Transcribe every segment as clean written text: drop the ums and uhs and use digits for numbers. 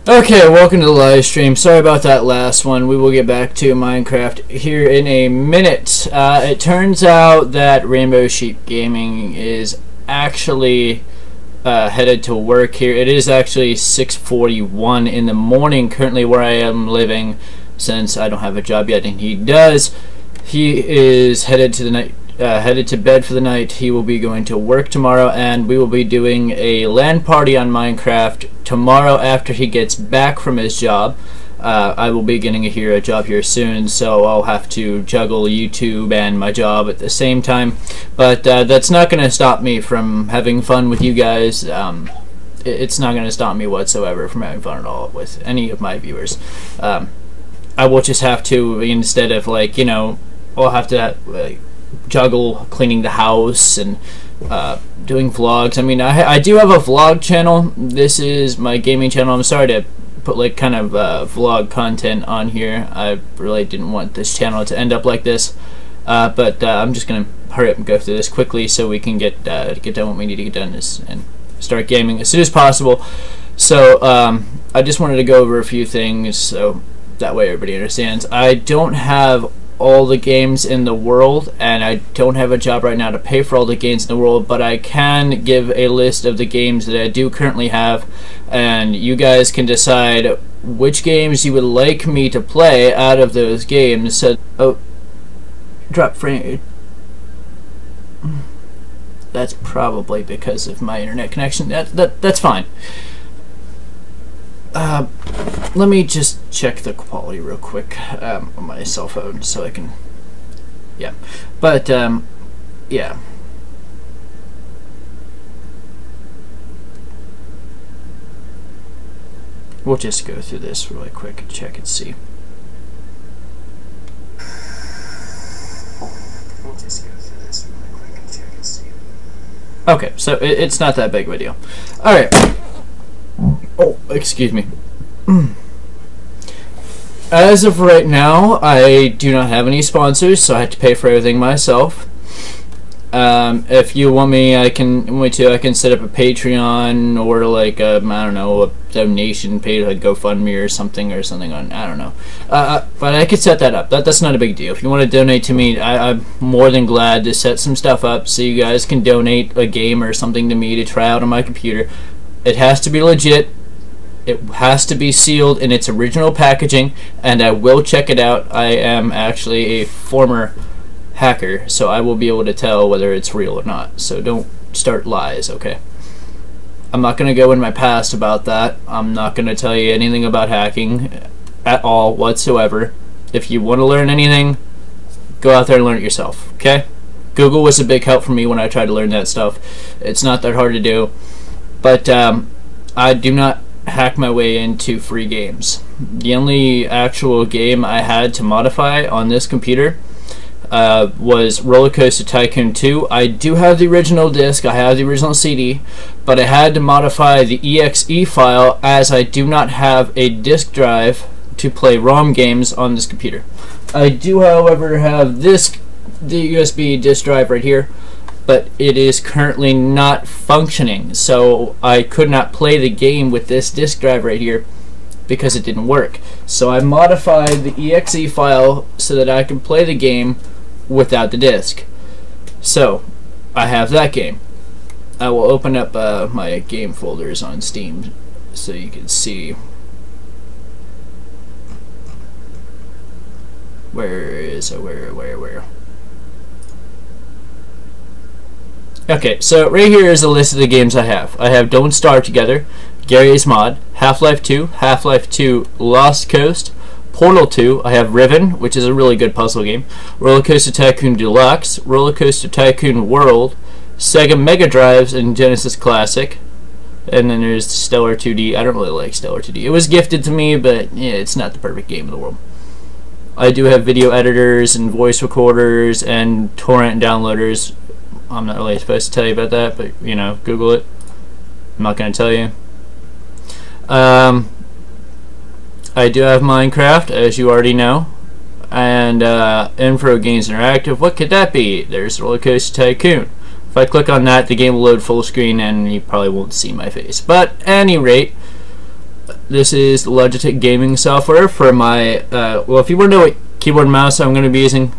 Okay, welcome to the live stream. Sorry about that last one. We will get back to Minecraft here in a minute. It turns out that Rainbow Sheep Gaming is actually headed to work here. It is actually 6:41 in the morning currently where I am living, since I don't have a job yet and he does. He is headed to the night. Headed to bed for the night. He will be going to work tomorrow, and we will be doing a LAN party on Minecraft tomorrow after he gets back from his job. I will be getting a job here soon, so I'll have to juggle YouTube and my job at the same time. But that's not going to stop me from having fun with you guys. It's not going to stop me whatsoever from having fun at all with any of my viewers. I will just have to, instead of I'll have to juggle cleaning the house and doing vlogs. I mean, I do have a vlog channel. This is my gaming channel. I'm sorry to put vlog content on here. I really didn't want this channel to end up like this, but I'm just gonna hurry up and go through this quickly so we can get done what we need to get done and start gaming as soon as possible. So I just wanted to go over a few things so that way everybody understands. I don't have all the games in the world, and I don't have a job right now to pay for all the games in the world, but I can give a list of the games that I do currently have, and you guys can decide which games you would like me to play out of those games. So, oh, drop frame. That's probably because of my internet connection. That's fine. Let me just check the quality real quick on my cell phone so I can, yeah. But yeah. We'll just go through this really quick and check and see. Okay, so it's not that big of a deal. All right. Oh, excuse me. As of right now, I do not have any sponsors, so I have to pay for everything myself. If you want me, I can set up a Patreon or I don't know, a donation page, like GoFundMe or something on, I don't know. But I could set that up. That's not a big deal. If you want to donate to me, I'm more than glad to set some stuff up so you guys can donate a game or something to me to try out on my computer. It has to be legit. It has to be sealed in its original packaging, and I will check it out. I am actually a former hacker, so I will be able to tell whether it's real or not. So don't start lies, okay? I'm not going to go in my past about that. I'm not going to tell you anything about hacking at all whatsoever. If you want to learn anything, go out there and learn it yourself, okay? Google was a big help for me when I tried to learn that stuff. It's not that hard to do. But I do not hack my way into free games. The only actual game I had to modify on this computer was Roller Coaster Tycoon 2. I do have the original disc, I have the original CD, but I had to modify the exe file as I do not have a disk drive to play ROM games on this computer. I do, however, have the USB disk drive right here, but it is currently not functioning, so I could not play the game with this disk drive right here because it didn't work. So I modified the exe file so that I can play the game without the disk. So I have that game. I will open up my game folders on Steam so you can see. Where is it? Where? Okay, so right here is a list of the games I have. I have Don't Starve Together, Gary's Mod, Half-Life 2, Half-Life 2 Lost Coast, Portal 2, I have Riven, which is a really good puzzle game, Roller Coaster Tycoon Deluxe, Roller Coaster Tycoon World, Sega Mega Drives, and Genesis Classic, and then there's Stellar 2D. I don't really like Stellar 2D. It was gifted to me, but yeah, it's not the perfect game in the world. I do have video editors and voice recorders and torrent downloaders. I'm not really supposed to tell you about that, but Google it. I'm not going to tell you. I do have Minecraft, as you already know, and Info Games Interactive. What could that be? There's Roller Coaster Tycoon. If I click on that, the game will load full screen, and you probably won't see my face. But at any rate, This is Logitech gaming software for my, well, if you want to know what keyboard and mouse I'm going to be using,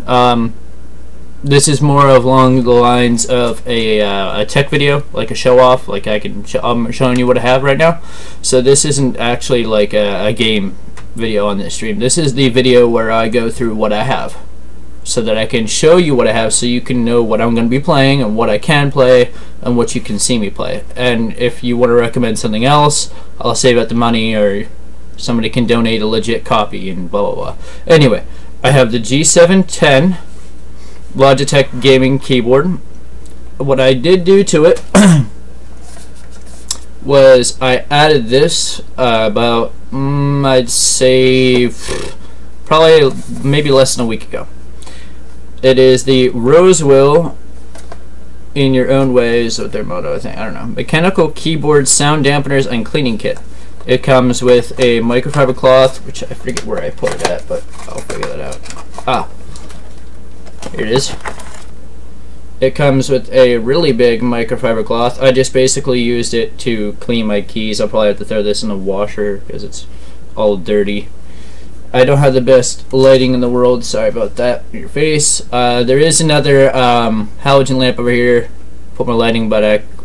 this is more of along the lines of a tech video, like a show off, like I'm showing you what I have right now. So this isn't actually like a game video on this stream. This is the video where I go through what I have, so that I can show you what I have, so you can know what I'm going to be playing and what I can play and what you can see me play. And if you want to recommend something else, I'll save out the money, or somebody can donate a legit copy and blah blah blah. Anyway, I have the G710 Logitech gaming keyboard. What I did do to it was I added this about I'd say probably maybe less than a week ago. It is the Rosewill In Your Own Way is what their motto, I think. I don't know. Mechanical keyboard sound dampeners and cleaning kit. It comes with a microfiber cloth, which I forget where I put it at, but I'll figure that out. Ah, here it is. It comes with a really big microfiber cloth. I just basically used it to clean my keys. I'll probably have to throw this in the washer because it's all dirty. I don't have the best lighting in the world. Sorry about that. In your face. There is another halogen lamp over here. Put my lighting, but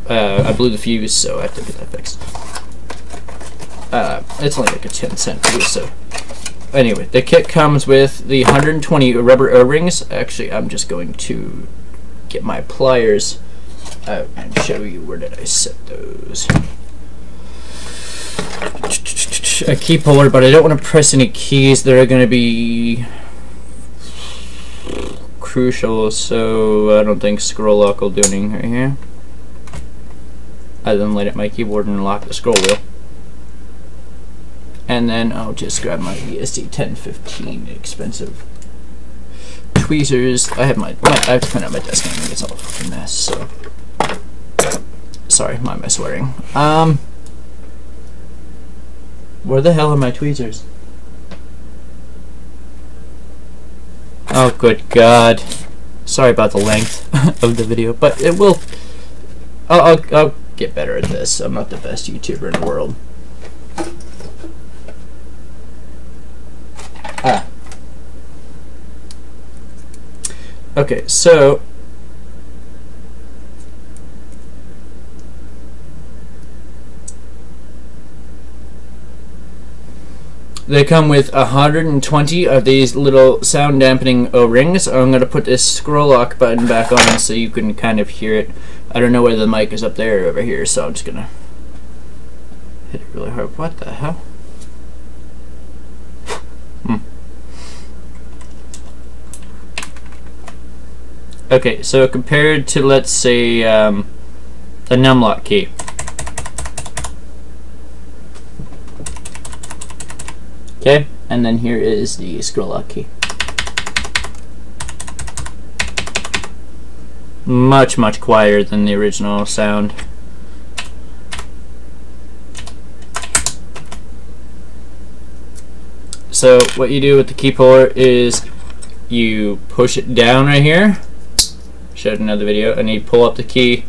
I blew the fuse, so I have to get that fixed. It's only like a 10-cent fuse, so. Anyway, the kit comes with the 120 rubber O-rings. Actually, I'm just going to get my pliers out and show you where did I set those. A key puller, but I don't want to press any keys that are going to be crucial, so I don't think scroll lock will do anything right here. Other than light up my keyboard and lock the scroll wheel. And then I'll just grab my ESD 1015 expensive tweezers. I have to clean out my desk. I think it's all a fucking mess. So sorry, mind my swearing. Where the hell are my tweezers? Oh, good God! Sorry about the length of the video, but it will. I'll get better at this. I'm not the best YouTuber in the world. Okay, so they come with 120 of these little sound dampening O-rings. I'm going to put this scroll lock button back on so you can kind of hear it. I don't know whether the mic is up there or over here, so I'm just going to hit it really hard. What the hell? Okay, so compared to, let's say, the numlock key. Okay, and then here is the scroll lock key. Much, much quieter than the original sound. So what you do with the key puller is you push it down right here. Showed another video, and you pull up the key,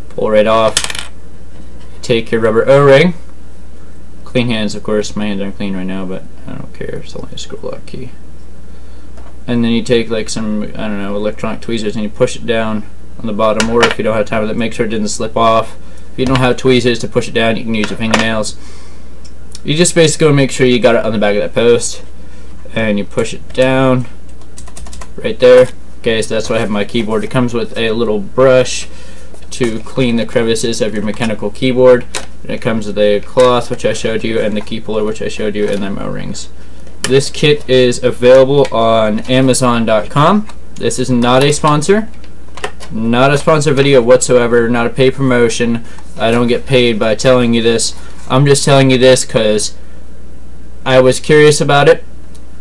pull right off. You take your rubber O-ring. Clean hands, of course. My hands aren't clean right now, but I don't care. It's only a scroll lock key. And then you take like some, I don't know, electronic tweezers, and you push it down on the bottom. Or if you don't have time with it, make sure it didn't slip off. If you don't have tweezers to push it down, you can use your fingernails. You just basically make sure you got it on the back of that post, and you push it down right there. Okay, so that's why I have my keyboard. It comes with a little brush to clean the crevices of your mechanical keyboard, and it comes with a cloth, which I showed you, and the key puller, which I showed you, and then O-rings. This kit is available on Amazon.com. This is not a sponsor. Not a sponsor video whatsoever, not a paid promotion. I don't get paid by telling you this. I'm just telling you this because I was curious about it.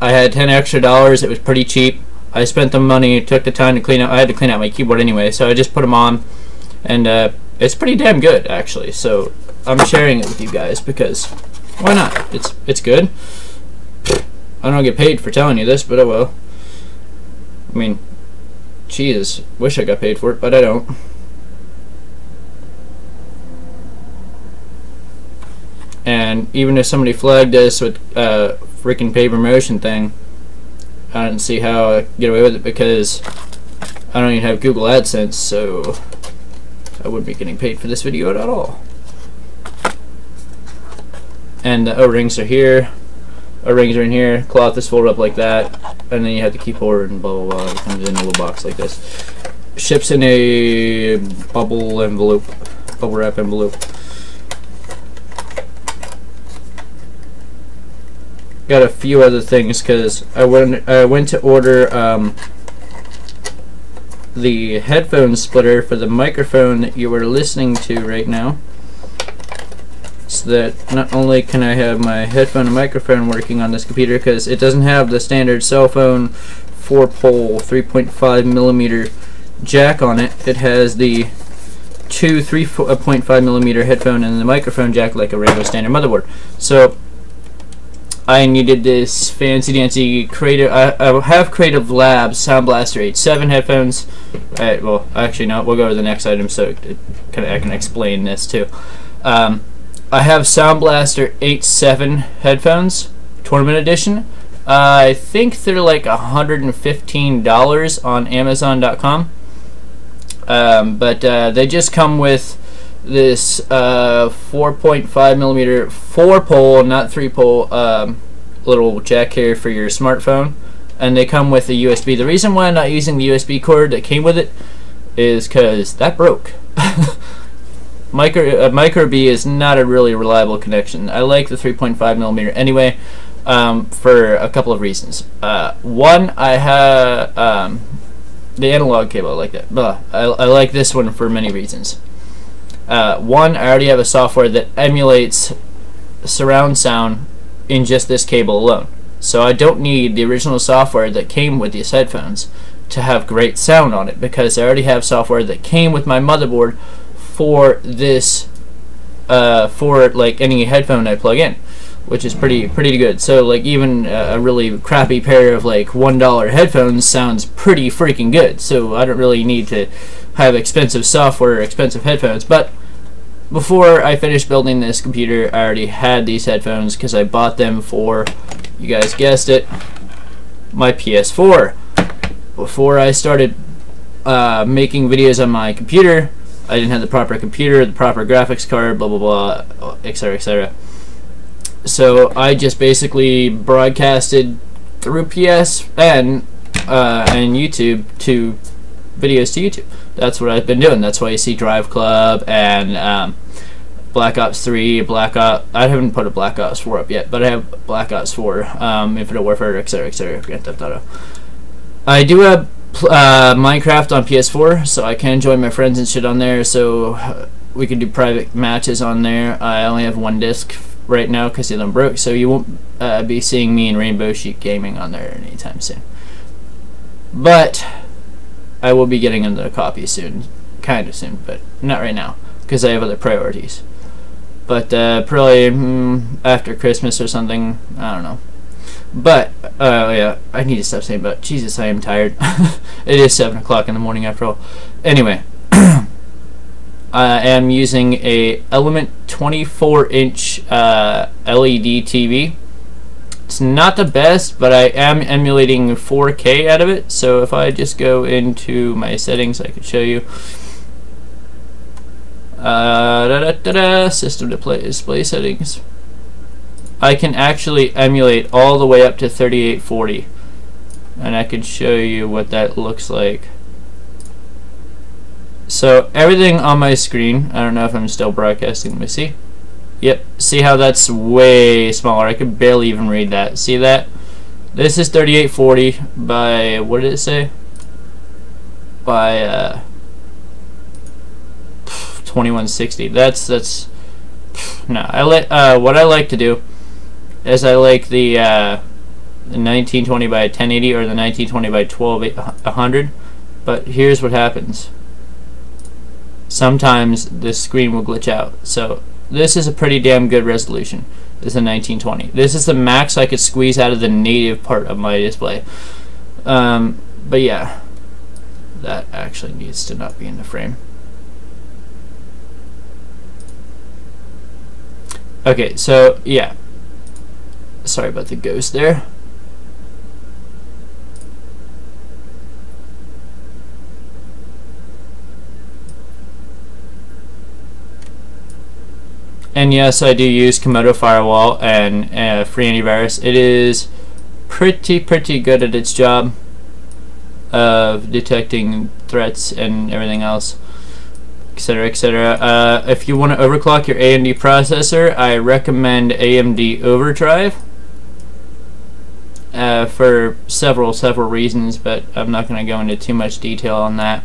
I had $10 extra. It was pretty cheap. I spent the money, took the time to clean out. I had to clean out my keyboard anyway, so I just put them on, and it's pretty damn good actually. So I'm sharing it with you guys because why not? It's good. I don't get paid for telling you this, but oh well. I mean, Jesus, wish I got paid for it, but I don't. And even if somebody flagged us with freaking pay promotion thing, I didn't see how I get away with it because I don't even have Google AdSense, so I wouldn't be getting paid for this video at all. And the O-rings are here. O-rings are in here. Cloth is folded up like that, and then you have the keyboard and blah blah blah. It comes in a little box like this. Ships in a bubble wrap envelope. Got a few other things because I went to order the headphone splitter for the microphone that you are listening to right now, so that not only can I have my headphone and microphone working on this computer, because it doesn't have the standard cell phone 4-pole 3.5mm jack on it. It has the two 3.5mm headphone and the microphone jack like a regular standard motherboard. So I needed this fancy dancy creative. I have Creative Labs Sound Blaster 8.7 headphones. Well, actually no. We'll go to the next item so I can explain this too. I have Sound Blaster 8.7 headphones, Tournament Edition. I think they're like $115 on Amazon.com. But they just come with this 4.5mm 4-pole, not 3-pole, little jack here for your smartphone, and they come with a USB. The reason why I'm not using the USB cord that came with it is because that broke. Micro B is not a really reliable connection. I like the 3.5mm anyway, for a couple of reasons. One, I have the analog cable. I like that. I like this one for many reasons. One, I already have a software that emulates surround sound in just this cable alone, so I don't need the original software that came with these headphones to have great sound on it, because I already have software that came with my motherboard for this, for like any headphone I plug in, which is pretty good. So like even a really crappy pair of like $1 headphones sounds pretty freaking good. So I don't really need to have expensive software or expensive headphones. But before I finished building this computer, I already had these headphones because I bought them for, you guys guessed it, my PS4. Before I started making videos on my computer, I didn't have the proper computer, the proper graphics card, blah blah blah, etc etc. So I just basically broadcasted through PSN and YouTube to videos to YouTube. That's what I've been doing. That's why you see Drive Club and Black Ops 3, I haven't put a Black Ops 4 up yet, but I have Black Ops 4, Infinite Warfare, etc., etc., Grand Theft Auto. I do have Minecraft on PS4, so I can join my friends and shit on there, so we can do private matches on there. I only have one disc right now because the other one broke, so you won't be seeing me and Rainbow Sheep Gaming on there anytime soon. But I will be getting another copy soon, kind of soon, but not right now because I have other priorities. But probably after Christmas or something, I don't know. But yeah, I need to stop saying but. Jesus, I am tired. It is 7 o'clock in the morning after all. Anyway, I am using a Element 24-inch LED TV. It's not the best, but I am emulating 4K out of it. So if I just go into my settings, I could show you. System display settings. I can actually emulate all the way up to 3840, and I could show you what that looks like. So everything on my screen, I don't know if I'm still broadcasting. Let me see. Yep, see how that's way smaller? I could barely even read that. See that? This is 3840 by, what did it say? By 2160. That's no. What I like to do is I like the 1920 by 1080 or the 1920 by 1200. But here's what happens. Sometimes this screen will glitch out. So this is a pretty damn good resolution. This is a 1920. This is the max I could squeeze out of the native part of my display. But yeah, that actually needs to not be in the frame. Okay, so yeah, sorry about the ghost there. And yes, I do use Komodo Firewall and free antivirus. It is pretty good at its job of detecting threats and everything else, etc., etc. If you want to overclock your AMD processor, I recommend AMD Overdrive for several reasons, but I'm not going to go into too much detail on that.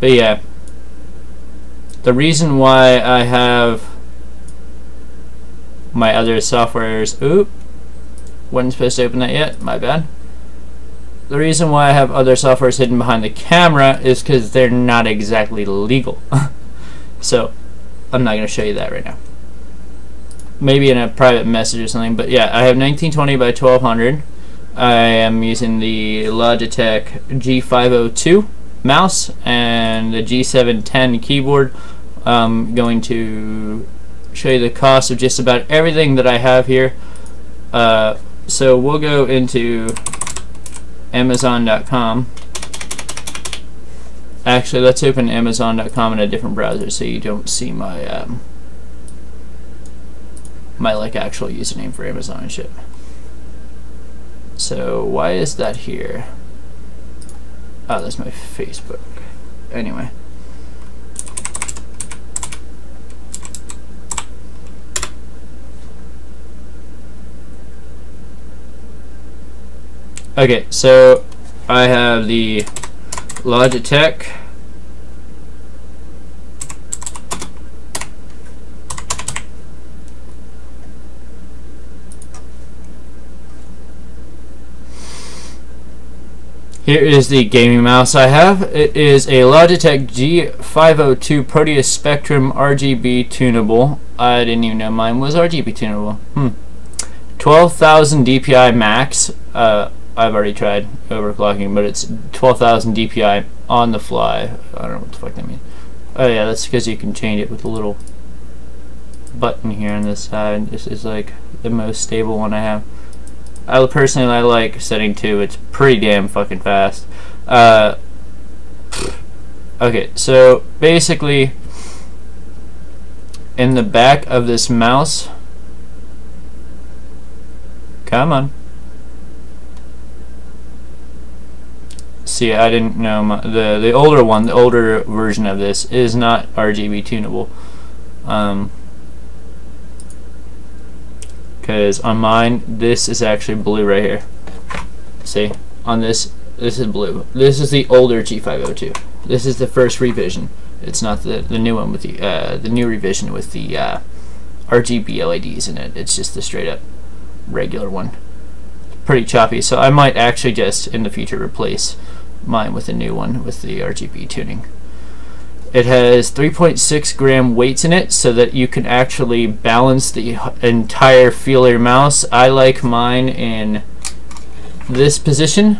But yeah, the reason why I have my other softwares, wasn't supposed to open that yet, my bad. The reason why I have other softwares hidden behind the camera is because they're not exactly legal. So I'm not going to show you that right now. Maybe in a private message or something, but yeah, I have 1920 by 1200. I am using the Logitech G502 mouse and the G710 keyboard. I'm going to show you the cost of just about everything that I have here. So we'll go into Amazon.com. Actually, let's open Amazon.com in a different browser so you don't see my my like actual username for Amazon and shit. So why is that here? Oh, that's my Facebook. Anyway. Okay, so I have the Logitech Here is the gaming mouse I have. It is a Logitech G502 Proteus Spectrum RGB tunable. I didn't even know mine was RGB tunable. 12,000 DPI max. I've already tried overclocking, but it's 12,000 DPI on the fly. I don't know what the fuck that means. Oh yeah, that's because you can change it with a little button here on this side. This is like the most stable one I have. I like setting 2. It's pretty damn fucking fast. Okay, so basically in the back of this mouse, come on. See, I didn't know the older one, the older version of this is not RGB tunable. Because on mine, this is actually blue right here. See, on this is blue. This is the older G502. This is the first revision. It's not the new one with the new revision with the RGB LEDs in it. It's just the straight up regular one. Pretty choppy. So I might actually just in the future replace mine with a new one with the RGB tuning. It has 3.6 gram weights in it so that you can actually balance the entire feel of your mouse. I like mine in this position.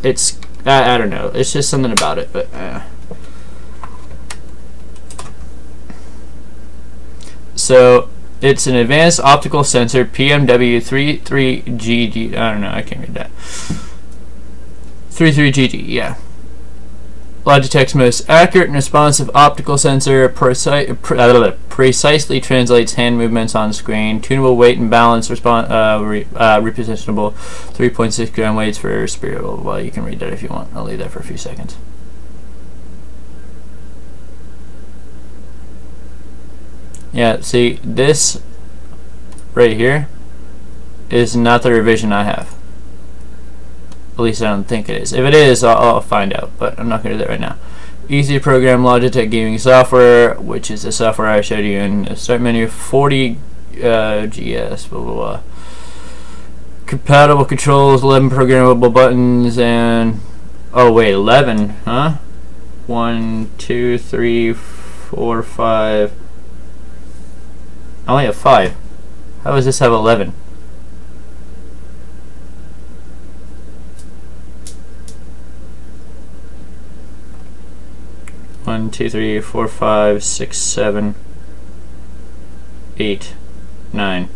It's, I don't know, it's just something about it, but so it's an advanced optical sensor PMW33GD, I don't know, I can't read that. 33GD, yeah. Logitech's most accurate and responsive optical sensor precisely translates hand movements on screen. Tunable weight and balance repositionable. 3.6 gram weights for spirit. Well, you can read that if you want. I'll leave that for a few seconds. Yeah, see, this right here is not the revision I have. At least I don't think it is. If it is, I'll find out, but I'm not going to do that right now. Easy to program Logitech gaming software, which is the software I showed you in the start menu. 40 GS, blah, blah, blah. Compatible controls, 11 programmable buttons, and oh wait, 11, huh? 1, 2, 3, 4, 5. I only have 5. How does this have 11? 1, 2, 3, 4, 5, 6, 7, 8, 9.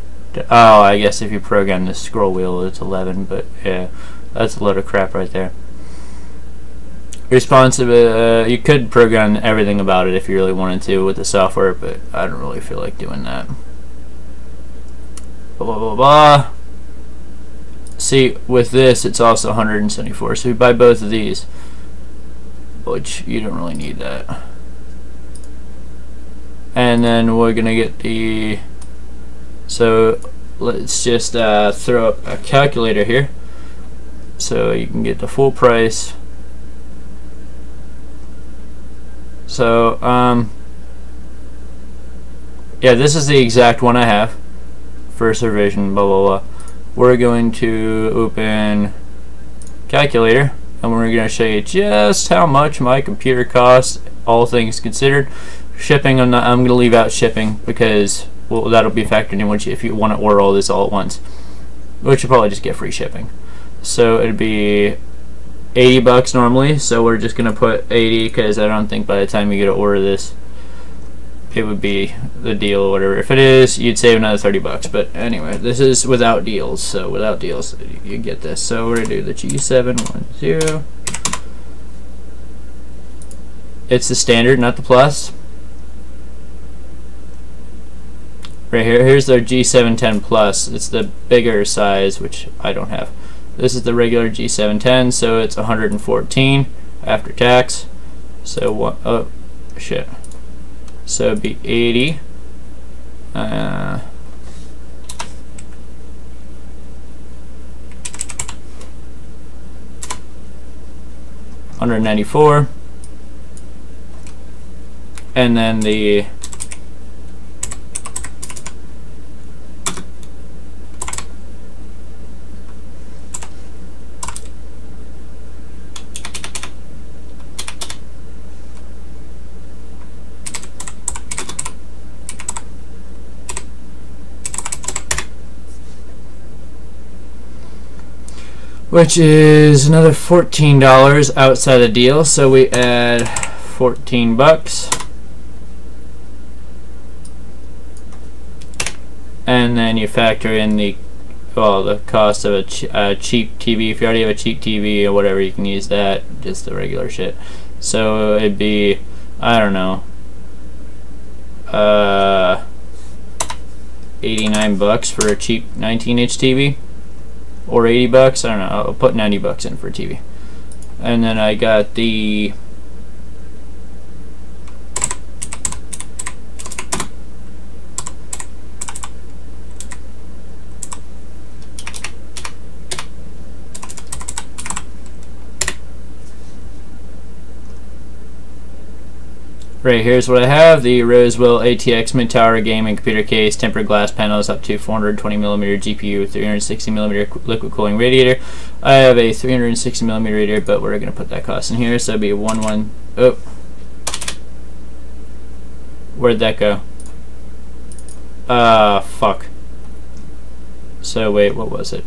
Oh, I guess if you program the scroll wheel, it's 11. But yeah, that's a load of crap right there. Responsive. You could program everything about it if you really wanted to with the software, but I don't really feel like doing that. Blah blah blah blah. See, with this, it's also 174. So we buy both of these, which you don't really need that. And then we're gonna get the. So let's just throw up a calculator here, so you can get the full price. So yeah, this is the exact one I have. First revision, blah blah blah. We're going to open calculator, and we're going to show you just how much my computer costs, all things considered. Shipping, I'm going to leave out shipping because, well, that'll be factored in once if you want to order all this all at once, which you'll probably just get free shipping. So it'd be 80 bucks normally, so we're just going to put 80 because I don't think by the time you get to order this it would be the deal or whatever. If it is, you'd save another 30 bucks. But anyway, this is without deals, so without deals you get this. So we're going to do the G710. It's the standard, not the plus. Right here, here's their G710 Plus. It's the bigger size, which I don't have. This is the regular G710, so it's 114 after tax. So what? Oh, shit. So it'd be 80. 194. And then the which is another $14 outside the deal, so we add 14 bucks. And then you factor in the cost of a cheap TV. If you already have a cheap TV or whatever, you can use that, just the regular shit. So it'd be, I don't know, 89 bucks for a cheap 19-inch TV. Or 80 bucks, I don't know, I'll put 90 bucks in for a TV. And then I got the right, here's what I have: the Roswell ATX mid-tower gaming computer case, tempered glass panels, up to 420mm GPU, 360mm liquid cooling radiator. I have a 360mm radiator, but we're going to put that cost in here, so it'd be oh, where'd that go? Fuck. So wait, what was it?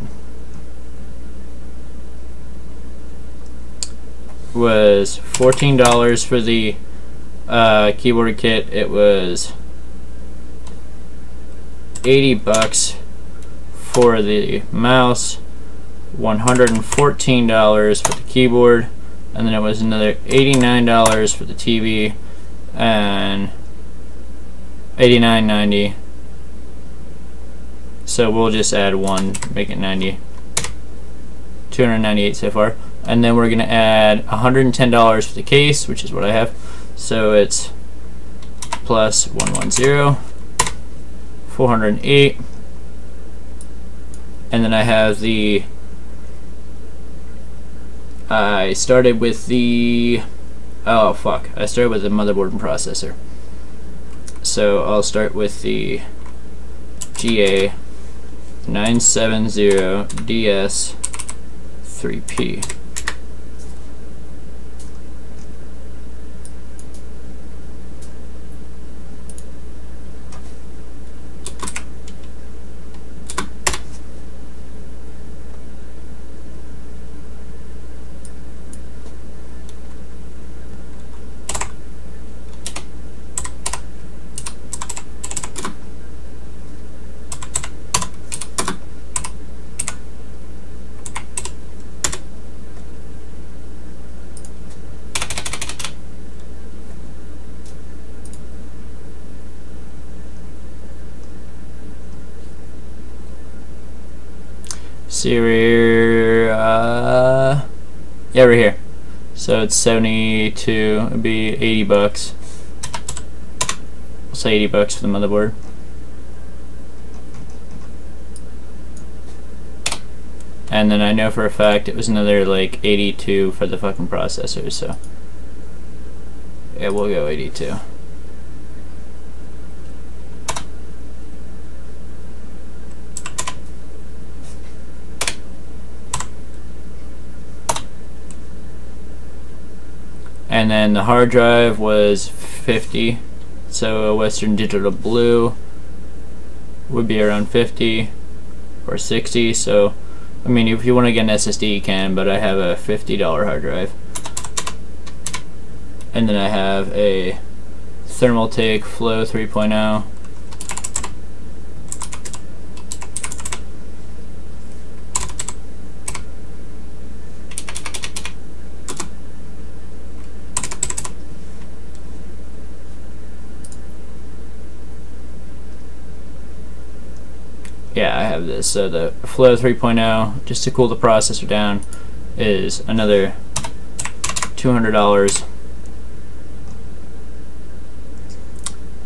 It was $14 for the keyboard kit. It was 80 bucks for the mouse, $114 for the keyboard, and then it was another $89 for the TV, and $89.90. So we'll just add one, make it 90. 298 so far, and then we're gonna add $110 for the case, which is what I have. So it's plus 110, 408, and then I have the. I started with the. Oh fuck! I started with the motherboard and processor. So I'll start with the GA 970DS 3P. See right here, yeah, right here. So it's 72, it'd be 80 bucks. We'll say 80 bucks for the motherboard. And then I know for a fact it was another like 82 for the fucking processor, so yeah, we'll go 82. And then the hard drive was 50, so a Western Digital Blue would be around 50 or 60. So I mean, if you want to get an SSD you can, but I have a $50 hard drive. And then I have a Thermaltake Flow 3.0. Yeah, I have this. So the Flow 3.0, just to cool the processor down, is another $200.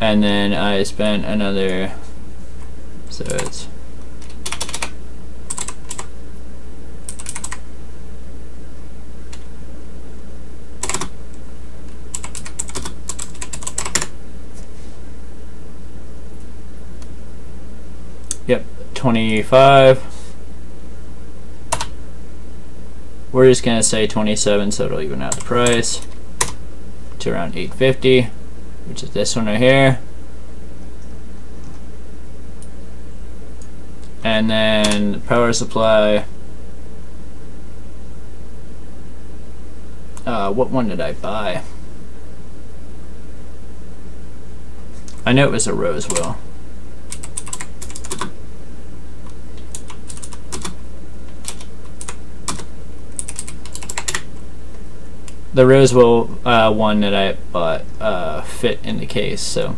And then I spent another, so it's yep, 25. We're just gonna say 27, so it'll even out the price to around $850, which is this one right here. And then the power supply. What one did I buy? I know it was a Rosewell. The Rosewell one that I bought fit in the case, so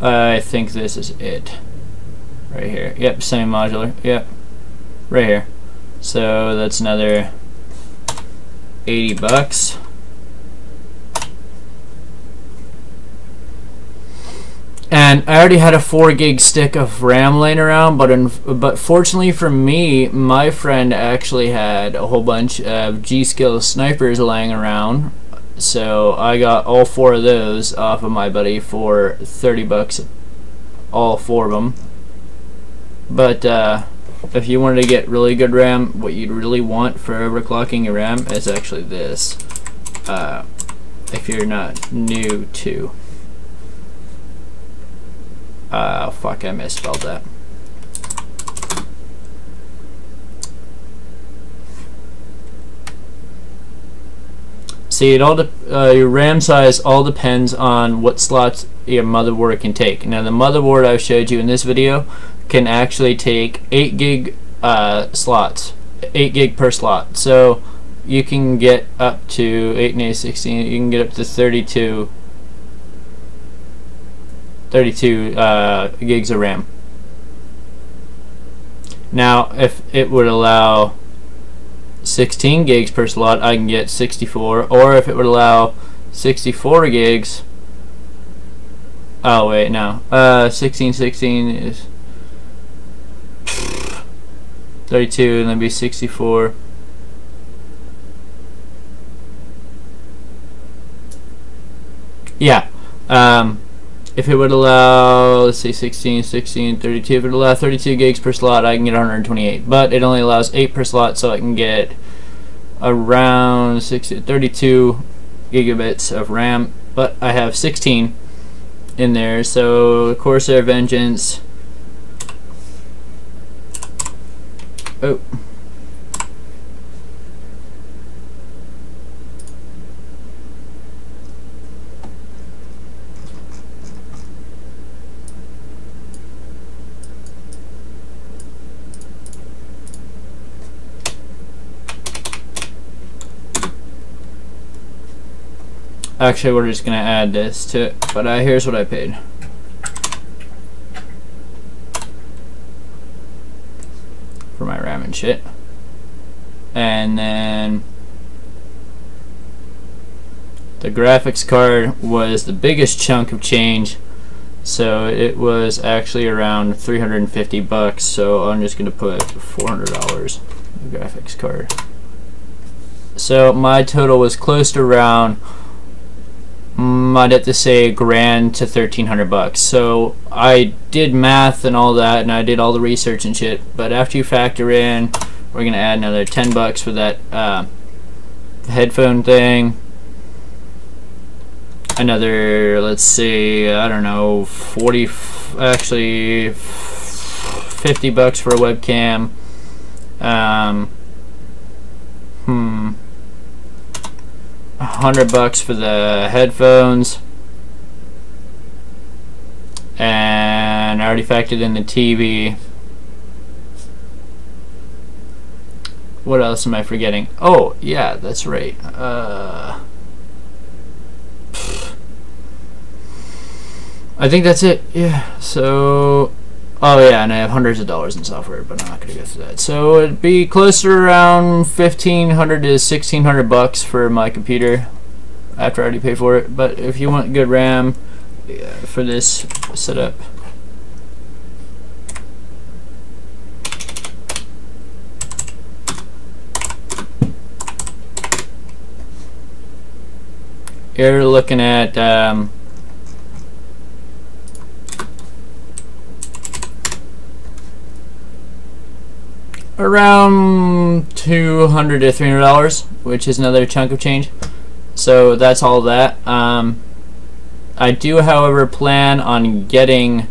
I think this is it right here. Yep, semi-modular. Yep, right here. So that's another 80 bucks. And I already had a 4 gig stick of RAM laying around, but fortunately for me, my friend actually had a whole bunch of G-Skill snipers laying around, so I got all 4 of those off of my buddy for 30 bucks, all 4 of them. But if you wanted to get really good RAM, what you'd really want for overclocking your RAM is actually this, if you're not new to. Fuck, I misspelled that. See, it all your RAM size all depends on what slots your motherboard can take. Now, the motherboard I showed you in this video can actually take 8 gig slots, 8 gig per slot. So you can get up to 8 and 8, 16. You can get up to 32 gigs of RAM. Now, if it would allow 16 gigs per slot, I can get 64, or if it would allow 64 gigs, oh wait, no, 16 is 32, and then be 64. Yeah, if it would allow, let's say 16, 32, if it would allow 32 gigs per slot, I can get 128. But it only allows 8 per slot, so I can get around 32 gigabits of RAM. But I have 16 in there, so Corsair Vengeance. Oh. Actually, we're just gonna add this to it, but here's what I paid. and shit. And then the graphics card was the biggest chunk of change, so it was actually around 350 bucks. So I'm just gonna put $400 in the graphics card. So my total was close to around, I'd have to say, $1,000 to $1,300. So I did math and all that, and I did all the research and shit. But after you factor in, we're gonna add another 10 bucks for that headphone thing. Another, let's see, I don't know, 50 bucks for a webcam. 100 bucks for the headphones, and I already factored in the TV. What else am I forgetting? Oh yeah, that's right. I think that's it. Yeah. So, oh yeah, and I have hundreds of dollars in software, but I'm not gonna go through that. So it'd be closer around 1,500 to 1,600 bucks for my computer after I already paid for it. But if you want good RAM for this setup, you're looking at around $200 to $300, which is another chunk of change. So that's all that. I do, however, plan on getting.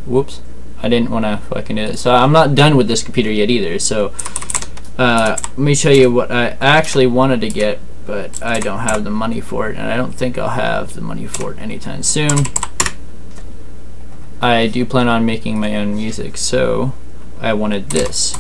Whoops, I didn't want to fucking do it. So I'm not done with this computer yet either. So let me show you what I actually wanted to get, but I don't have the money for it, and I don't think I'll have the money for it anytime soon. I do plan on making my own music, so I wanted this.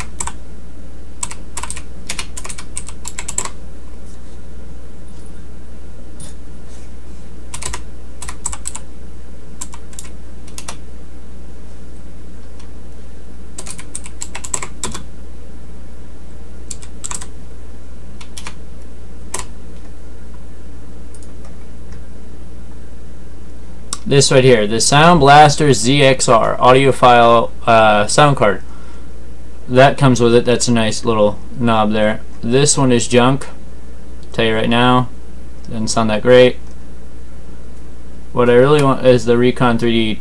This right here, the Sound Blaster ZXR audiophile sound card. That comes with it. That's a nice little knob there. This one is junk. I'll tell you right now, doesn't sound that great. What I really want is the Recon 3D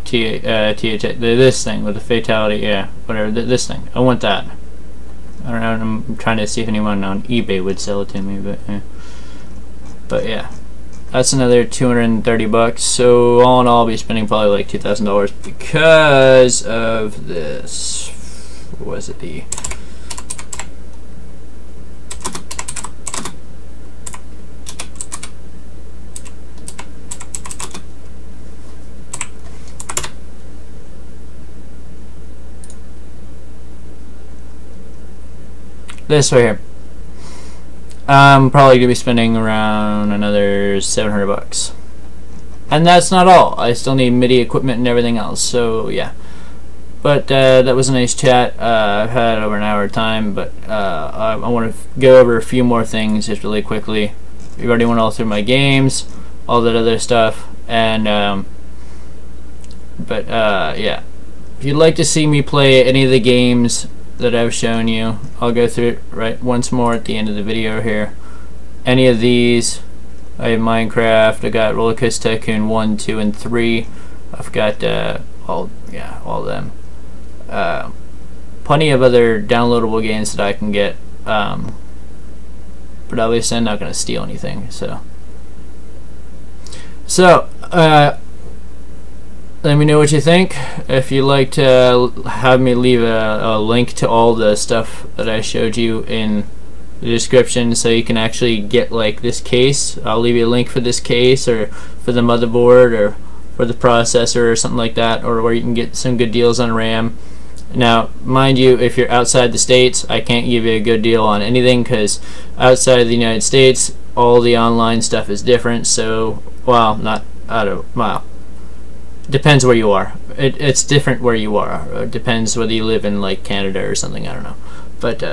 this thing with the Fatality, yeah, whatever, this thing. I want that. I don't know, I'm trying to see if anyone on eBay would sell it to me, but yeah. That's another 230 bucks. So all in all, I'll be spending probably like $2,000 because of this. What was it? This right here. I'm probably gonna be spending around another 700 bucks, and that's not all. I still need MIDI equipment and everything else. So yeah, but that was a nice chat. I've had over an hour of time, but I want to go over a few more things just really quickly. We already went all through my games, all that other stuff, and yeah, if you'd like to see me play any of the games that I've shown you, I'll go through it right once more at the end of the video here. Any of these, I have Minecraft, I got Roller Coaster Tycoon 1, 2, and 3. I've got all of them. Plenty of other downloadable games that I can get, but obviously I'm not going to steal anything. So let me know what you think. If you'd like to have me leave a link to all the stuff that I showed you in the description, so you can actually get like this case. I'll leave you a link for this case, or for the motherboard, or for the processor, or something like that, or where you can get some good deals on RAM. Now, mind you, if you're outside the States, I can't give you a good deal on anything, because outside of the United States, all the online stuff is different. So, well, depends where you are. It's different where you are. It depends whether you live in like Canada or something. I don't know. But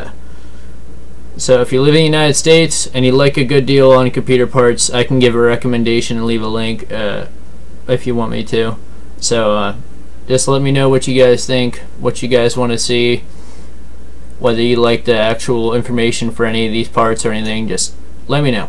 So if you live in the United States and you like a good deal on computer parts, I can give a recommendation and leave a link if you want me to. So just let me know what you guys think, what you guys want to see, whether you like the actual information for any of these parts or anything. Just let me know.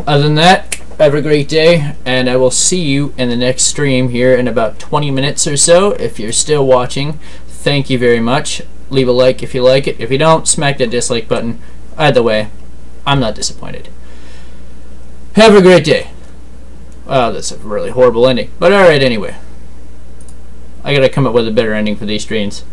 Other than that, have a great day, and I will see you in the next stream here in about 20 minutes or so. If you're still watching, thank you very much. Leave a like if you like it. If you don't, smack that dislike button. Either way, I'm not disappointed. Have a great day. Oh, that's a really horrible ending. But alright, anyway. I gotta come up with a better ending for these streams.